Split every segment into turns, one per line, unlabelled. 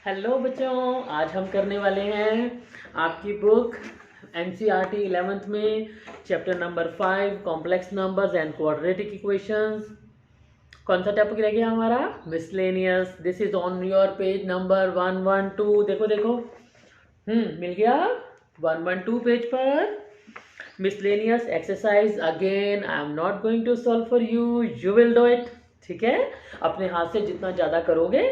Hello बच्चों, आज हम करने वाले हैं आपकी बुक NCERT 11th में chapter number 5 complex numbers and quadratic equations. कौन सा टॉपिक रह गया हमारा? Miscellaneous. This is on your page number 112। देखो देखो, मिल गया 112 पेज पर। Miscellaneous exercise again I am not going to solve for you, you will do it. ठीक है, अपने हाथ से जितना ज़्यादा करोगे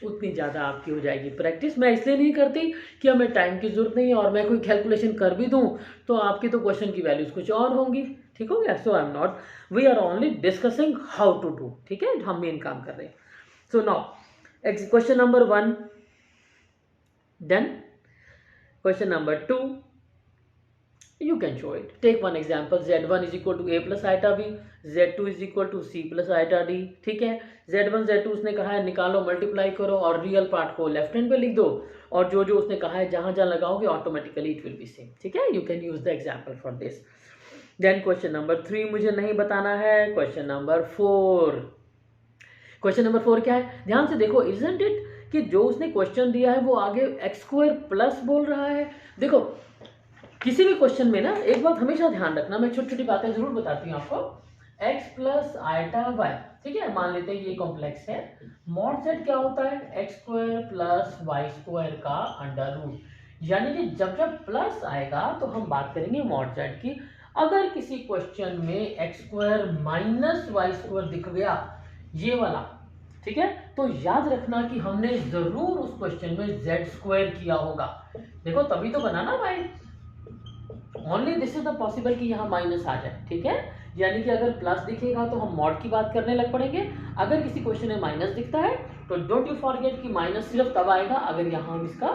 उतनी ज़्यादा आपकी हो जाएगी प्रैक्टिस। मैं इसलिए नहीं करती कि हमें टाइम की ज़रूरत नहीं है, और मैं कोई कैलकुलेशन कर भी दूं तो आपकी तो क्वेश्चन की वैल्यूज कुछ और होंगी। ठीक हो गया? So I am not, we are only discussing how to do. ठीक है, हम मेन काम कर रहे हैं। So now question number 1 done. Question number 2, you can show it. Take one example, z1 is equal to a plus iota b, z2 is equal to c plus iota d। ठीक है, z1 z2 उसने कहा है निकालो, multiply करो और real part को left hand पे लिख दो, और जो जो उसने कहा है जहां जहां लगाओगे automatically it will be same. ठीक है, you can use the example for this. Then question number 3 मुझे नहीं बताना है। क्वेश्चन नंबर 4, क्वेश्चन नंबर 4 क्या है? ध्यान से देखो, इजंट इट कि जो उसने क्वेश्चन दिया है वो आगे एक्स स्क्वायर प्लस बोल रहा है। देखो, किसी भी क्वेश्चन में ना एक बात हमेशा ध्यान रखना, मैं छोटी छोटी बातें जरूर बताती हूँ आपको। x प्लस आइटा वाई, ठीक है, मान लेते हैं ये कॉम्प्लेक्स है। मॉड z क्या होता है? X square plus y square का अंडर रूट। यानी कि जब जब प्लस आएगा तो हम बात करेंगे मॉड z की। अगर किसी क्वेश्चन में x square minus y square दिख गया, ये वाला, ठीक है, तो याद रखना कि हमने जरूर उस क्वेश्चन में z स्क्वायर किया होगा। देखो तभी तो बना ना भाई, only this is the possible कि यहाँ माइनस आ जाए। ठीक है, यानी कि अगर प्लस दिखेगा तो हम मॉड की बात करने लग पड़ेंगे। अगर किसी क्वेश्चन में माइनस दिखता है तो डोंट यू फॉरगेट कि माइनस सिर्फ तब आएगा अगर यहाँ हम इसका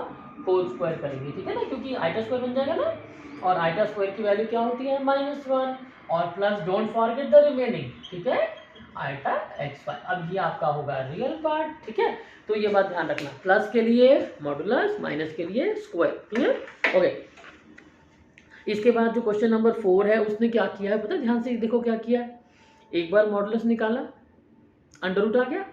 होल स्क्वायर करेंगे। ठीक है ना, क्योंकि आइटा स्क्वायर बन जाएगा ना, और आइटा स्क्वायर की वैल्यू क्या होती है? -1, और plus don't forget the remaining. ठीक है, आइटा x y। अब ये आपका होगा रियल पार्ट। ठीक है, तो ये बात ध्यान रखना, प्लस के लिए मॉडुलस, माइनस के लिए स्क्वायर। क्लियर? ओके, इसके बाद जो क्वेश्चन नंबर 4 है उसने क्या किया है पता है? ध्यान से देखो क्या किया है। एक बार मॉडुलस निकाला, अंडर रूट आ गया,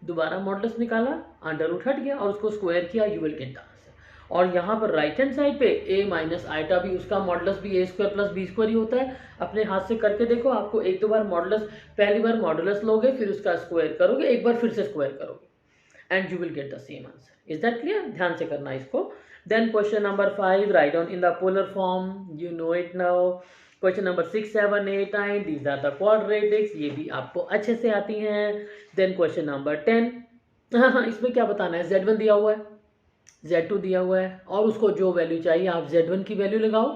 दोबारा मॉडुलस निकाला, अंडर रूट हट गया, और उसको स्क्वायर किया, you will get the answer. और यहाँ पर राइट हैंड साइड पे a माइनस आइटा भी, उसका मॉडुलस भी a square plus B square ही होता है। अपने हाथ से करके देखो, आपको एक दो बार मॉडुलस, पहली बार मॉडुलस लोगे, फिर उसका स्क्वायर करोगे, एक बार फिर से स्क्वायर करोगे, and you will get the same answer. Is that clear? ध्यान से करना इसको। Then question number 5, write down in the polar form. You know it now. Question number 6, 7, 8, 9, these are the quadratics. ये भी आपको अच्छे से आती हैं। Then question number 10, हाँ, इसमें क्या बताना है? Z1 दिया हुआ है, Z2 दिया हुआ है, और उसको जो वैल्यू चाहिए आप Z1 की वैल्यू लगाओ,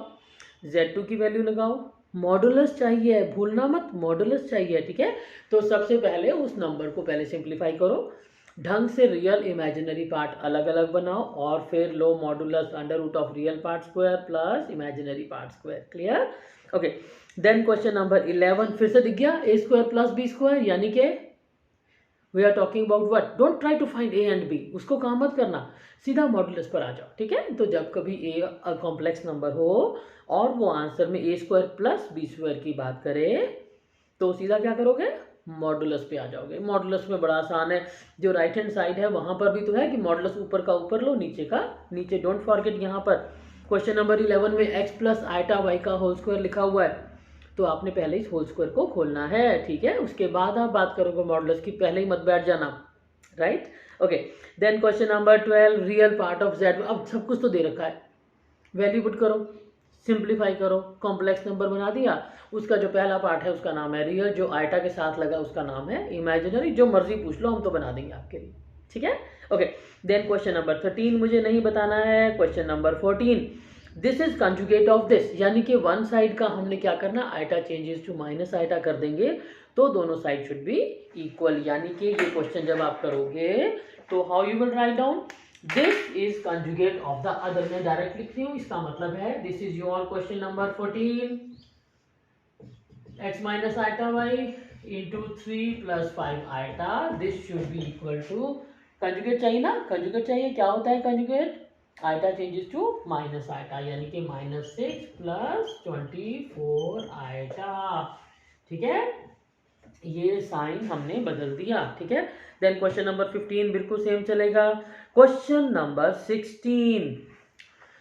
Z2 की वैल्यू लगाओ। मॉडुलस चाहिए, भूलना मत, मॉडुलस चाहिए। ठीक है, तो सबसे पहले उस नंबर को पहले सिंप्लीफाई करो, ढंग से रियल इमेजिनरी पार्ट अलग अलग बनाओ, और फिर लो modulus under root of real part square plus imaginary part square. Clear? Okay, then question number 11 फिर से दिख गया, a square plus B square, यानी कि we are talking about what? Don't try to find a and b, उसको काम मत करना, सीधा मॉडुलस पर आ जाओ। ठीक है, तो जब कभी a कॉम्प्लेक्स नंबर हो और वो आंसर में a square plus B square की बात करे, तो सीधा क्या करोगे? मॉडुलस पे आ जाओगे। मॉडुलस में बड़ा आसान है, जो राइट हैंड साइड है वहां पर भी तो है कि मॉडुलस ऊपर का ऊपर लो, नीचे का नीचे। डोंट फॉरगेट यहाँ पर क्वेश्चन नंबर 11 में x प्लस आइटा वाई का होल स्क्वायर लिखा हुआ है, तो आपने पहले इस होल स्क्वायर को खोलना है। ठीक है, उसके बाद आप बात करोगे मॉडुलस की, पहले ही मत बैठ जाना। Right? Okay, then question number 12, real part of z। अब सब कुछ तो दे रखा है, वैल्यू पुट करो, सिंप्लीफाई करो, कॉम्प्लेक्स नंबर बना दिया। उसका जो पहला पार्ट है उसका नाम है रियल, जो आइटा के साथ लगा उसका नाम है इमेजिनरी। जो मर्जी पूछ लो, हम तो बना देंगे आपके लिए। ठीक है, ओके। देन क्वेश्चन नंबर 13 मुझे नहीं बताना है। Question number 14, this is conjugate of this, यानी कि वन साइड का हमने क्या करना, iota changes to minus iota कर देंगे, तो दोनों साइड शुड बी इक्वल। यानी कि ये क्वेश्चन जब आप करोगे तो how you will write down, this is conjugate of the other. मैं डायरेक्ट लिख रही हूँ, इसका मतलब है this is your question number 14, x minus iota y into 3 plus 5 iota, this should be equal to, conjugate चाहिए ना, कंजुगेट चाहिए। क्या होता है conjugate? Iota changes to minus iota, यानी कि -6 प्लस 24 आइटा। ठीक है, ये साइन हमने बदल दिया, ठीक है। देन क्वेश्चन नंबर 15 बिल्कुल सेम चलेगा। क्वेश्चन नंबर 16,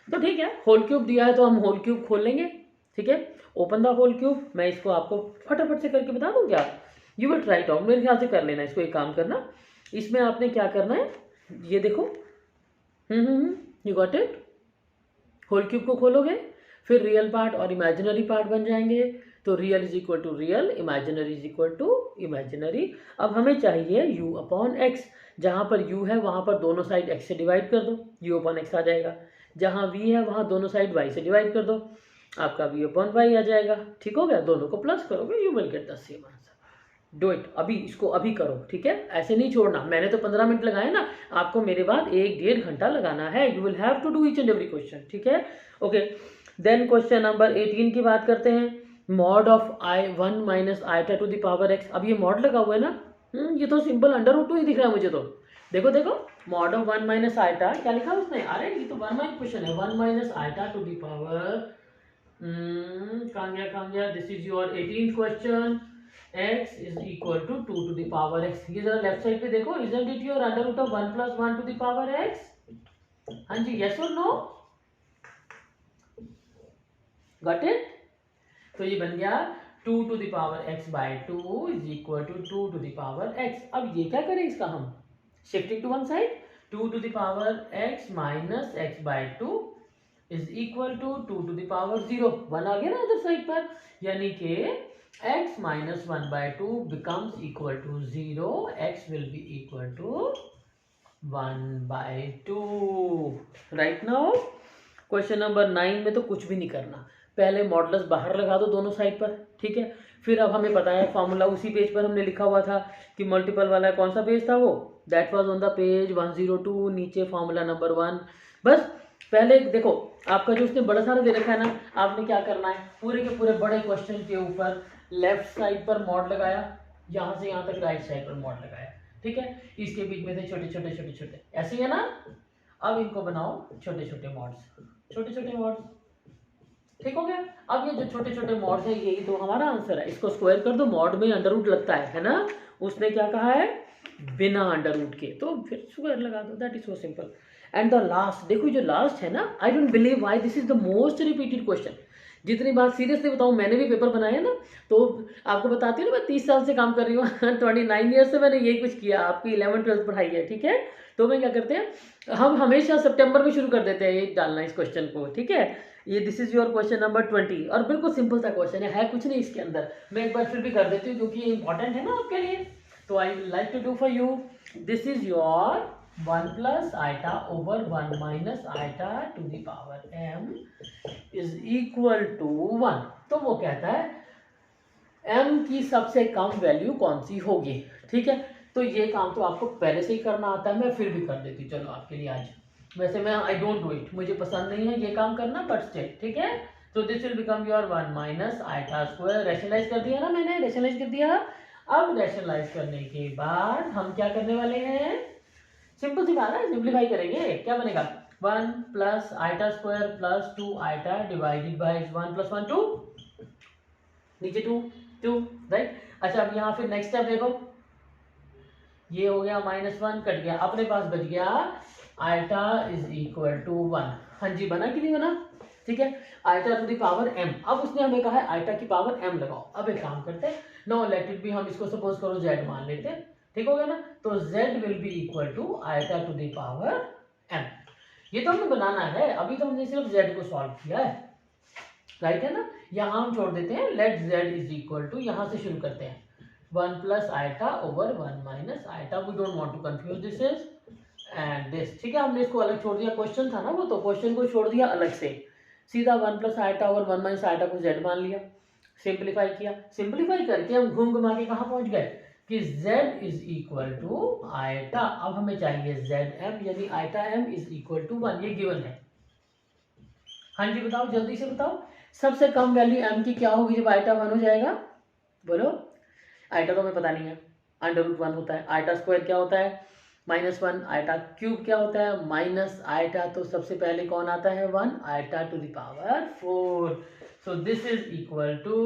तो ठीक है, होल क्यूब दिया है तो हम होल क्यूब खोल लेंगे, ठीक है। ओपन द होल क्यूब, मैं इसको आपको फटाफट से करके बता दूं क्या? You will try it out, मेरे ख्याल से कर लेना इसको। एक काम करना, इसमें आपने क्या करना है, ये देखो, you got it. Whole cube को खोलोगे, फिर रियल पार्ट और इमेजिनरी पार्ट बन जाएंगे। तो real is equal to real, imaginary is equal to imaginary. अब हमें चाहिए u अपॉन एक्स, जहाँ पर u है वहाँ पर दोनों साइड x से डिवाइड कर दो, u अपॉन एक्स आ जाएगा। जहाँ v है वहाँ दोनों साइड y से डिवाइड कर दो, आपका v अपॉन वाई आ जाएगा। ठीक हो गया, दोनों को प्लस करोगे you will get the same answer. Do it, अभी इसको अभी करो, ठीक है, ऐसे नहीं छोड़ना। मैंने तो 15 मिनट लगाए ना, आपको मेरे बाद 1-1.5 घंटा लगाना है। You will have to do each and every question, ठीक है। ओके, देन क्वेश्चन नंबर 18 की बात करते हैं। Mod of i1 minus iota to the power x। अब ये मॉड लगा हुआ है ना, ये तो सिंपल अंडर रूट 2 ही दिख रहा है मुझे तो। देखो देखो, मॉड ऑफ 1 माइनस आइटा, क्या लिखा उसने? अरे ये तो 1 माइनस क्वेश्चन है, 1 minus iota to the power, कहाँ गया, this is your 18th question. x is equal to 2 to the power x। ये जरा लेफ्ट साइड पे देखो, isn't it your under root of 1 plus 1 to the power x? हाँ जी, yes और no? Got it? तो ये बन गया 2 to the power x by 2 is equal to 2 to the power x। अब ये क्या करें इसका हम? Shifting to one side, 2 to the power x minus x by 2 is equal to 2 to the power 0। 1 आ गया ना अदर साइड पर, यानी कि x minus 1 by 2 becomes equal to 0, x will be equal to 1 by 2। Right now question number 9 में तो कुछ भी नहीं करना, पहले मॉडुलस बाहर लगा दो दोनों साइड पर, ठीक है। फिर अब हमें पता है फॉर्मूला उसी पेज पर हमने लिखा हुआ था कि मल्टीपल वाला कौन सा पेज था वो, that was on the page 102, नीचे फॉर्मूला नंबर 1। बस पहले देखो, आपका जो उसने बड़ा सारा दे रखा है ना, आपने क्या करना है, पूरे के पूरे बड़े क्वेश्चन के ऊपर लेफ्ट साइड पर मॉड लगाया, यहाँ से यहाँ तक राइट साइड पर मॉड लगाया, ठीक है। इसके बीच में थे छोटे छोटे छोटे छोटे, ऐसे ही है ना। अब इनको बनाओ छोटे छोटे मॉड्स, छोटे छोटे मॉड्स, ठीक हो गया। अब ये जो छोटे छोटे मॉड्स है, यही तो हमारा आंसर है। इसको स्क्वायर कर दो, मॉड में अंडर रूट लगता है ना। उसने क्या कहा है, बिना अंडर रूट के, तो फिर स्क्वायर लगा दो, that is so simple. And the last, देखो जो लास्ट है ना, I don't believe why this is the most repeated question. जितनी बार सीरियसली बताऊं, मैंने भी पेपर बनाया ना, तो आपको बताती हूँ ना, मैं 30 साल से काम कर रही हूँ 29 ईयर से मैंने यही कुछ किया, आपकी 11th-12th पढ़ाई है, ठीक है। तो मैं क्या करते हैं, हम हमेशा सितंबर में शुरू कर देते हैं ये डालना इस क्वेश्चन को, ठीक है। ये this is your question number 20, और बिल्कुल सिंपल सा क्वेश्चन है कुछ नहीं इसके अंदर। मैं एक बार फिर भी कर देती हूँ क्योंकि ये इंपॉर्टेंट है ना आपके लिए, तो I will like to do for you. This is your 1 plus iota over 1 minus iota to the power m is equal to 1। तो वो कहता है m की सबसे कम वैल्यू कौन सी होगी, ठीक है। तो ये काम तो आपको पहले से ही करना आता है, मैं फिर भी कर देती हूँ चलो आपके लिए आज। वैसे मैं आई डोंट डू इट, मुझे पसंद नहीं है ये काम करना, बट स्टिल ठीक है। तो this will become your 1 minus iota square. Rationalise कर दिया ना मैंने, रैशनलाइज कर दिया। अब रैशनलाइज करने के बाद हम क्या करने वाले हैं, सिंपल सी बात है, सिंप्लीफाई करेंगे। क्या बनेगा, 1 plus iota square plus 2 iota divided by 1 plus 1 2, नीचे 2 राइट। अच्छा अब यहाँ फिर नेक्स्ट स्टेप देखो, ये हो गया -1 कट गया, अपने पास बच गया आइटा इज इक्वल टू 1। हाँ जी, बना कि नहीं बना, ठीक है। Iota to the power m, अब उसने हमें कहा है आइटा की पावर m लगाओ। अब एक काम करते हैं, नो लेट इट बी, हम इसको सपोज करो z मान लेते हैं, ठीक हो गया ना। तो z will be equal to iota to the power m। ये तो हमें बनाना है, अभी तो हमने सिर्फ z को सॉल्व किया है, राइट है ना। यहाँ हम छोड़ देते हैं, let z is equal to, यहाँ से शुरू करते हैं 1 plus iota over 1 minus iota, we don't want to confuse this is and this, ठीक है। हमने इसको अलग छोड़ दिया, क्वेश्चन था ना वो, तो क्वेश्चन को छोड़ दिया अलग से, सीधा 1 plus iota over 1 minus iota को z मान लिया, सिंप्लीफाई किया। सिंप्लीफाई करके हम घूम घुमा के कहाँ पहुंच गए कि z is equal to iota. अब हमें चाहिए zm, यानी iota m is equal to 1, ये गिवन है। हाँ जी बताओ, जल्दी से बताओ, सबसे कम वैल्यू m की क्या होगी जब आइटा 1 हो जाएगा, बोलो। आइटा तो हमें पता नहीं है, अंडर रूट 1 होता है। आइटा स्क्वायर क्या होता है, -1। आइटा क्यूब क्या होता है, माइनस आइटा, तो सबसे पहले कौन आता है 1, iota to the power 4। So this is equal to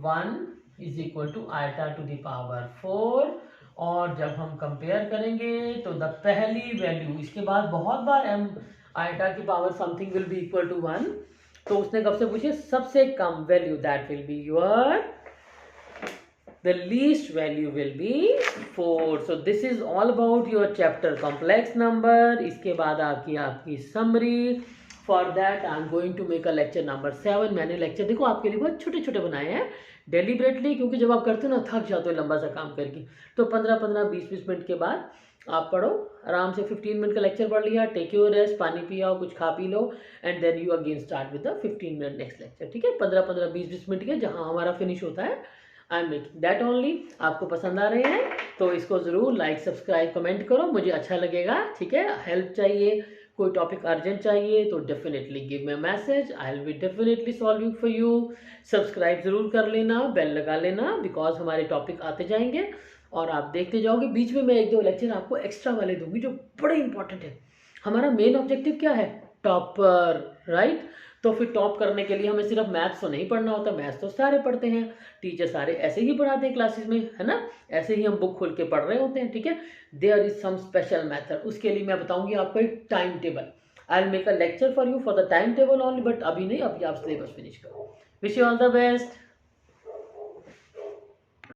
1 is equal to iota to the power 4। और जब हम कंपेयर करेंगे तो द पहली वैल्यू, इसके बाद बहुत बार m आयटा की power something will be equal to 1, तो उसने कब से पूछे, सबसे कम value, that will be your, the least value will be 4। so this is all about your chapter complex number। इसके बाद आपकी summary। for that I am going to make a lecture number 7। मैंने लेक्चर देखो आपके लिए बहुत छोटे छोटे बनाए हैं डेलिबरेटली, क्योंकि जब आप करते हो ना थक जाते हो लंबा सा काम करके, तो 15-20 मिनट के बाद आप पढ़ो आराम से। 15 मिनट का लेक्चर पढ़ लिया, टेक योर रेस्ट, पानी पियाओ, कुछ खा पी लो, and then you again start with the 15 minute next lecture. ठीक है, 15-20 मिनट के जहाँ हमारा फिनिश होता है। I am making that only. आपको पसंद आ रहे हैं तो इसको ज़रूर लाइक सब्सक्राइब कमेंट करो, मुझे अच्छा लगेगा। ठीक है, हेल्प चाहिए, कोई टॉपिक अर्जेंट चाहिए तो definitely give me a message, I will be definitely solving for you. Subscribe ज़रूर कर लेना, बेल लगा लेना, बिकॉज हमारे टॉपिक आते जाएंगे और आप देखते जाओगे। बीच में मैं 1-2 लेक्चर आपको एक्स्ट्रा वाले दूंगी जो बड़े इंपॉर्टेंट है। हमारा मेन ऑब्जेक्टिव क्या है, टॉपर, राइट। तो फिर टॉप करने के लिए हमें सिर्फ मैथ्स तो नहीं पढ़ना होता, मैथ्स तो सारे पढ़ते हैं, टीचर सारे ऐसे ही पढ़ाते हैं क्लासेस में, है ना, ऐसे ही हम बुक खोल के पढ़ रहे होते हैं। ठीक है, there is some special method, उसके लिए मैं बताऊंगी आपको एक time table. I will make a lecture for you for the time table only, but अभी नहीं, अभी आप सिलेबस फिनिश करो। Wish you all the best.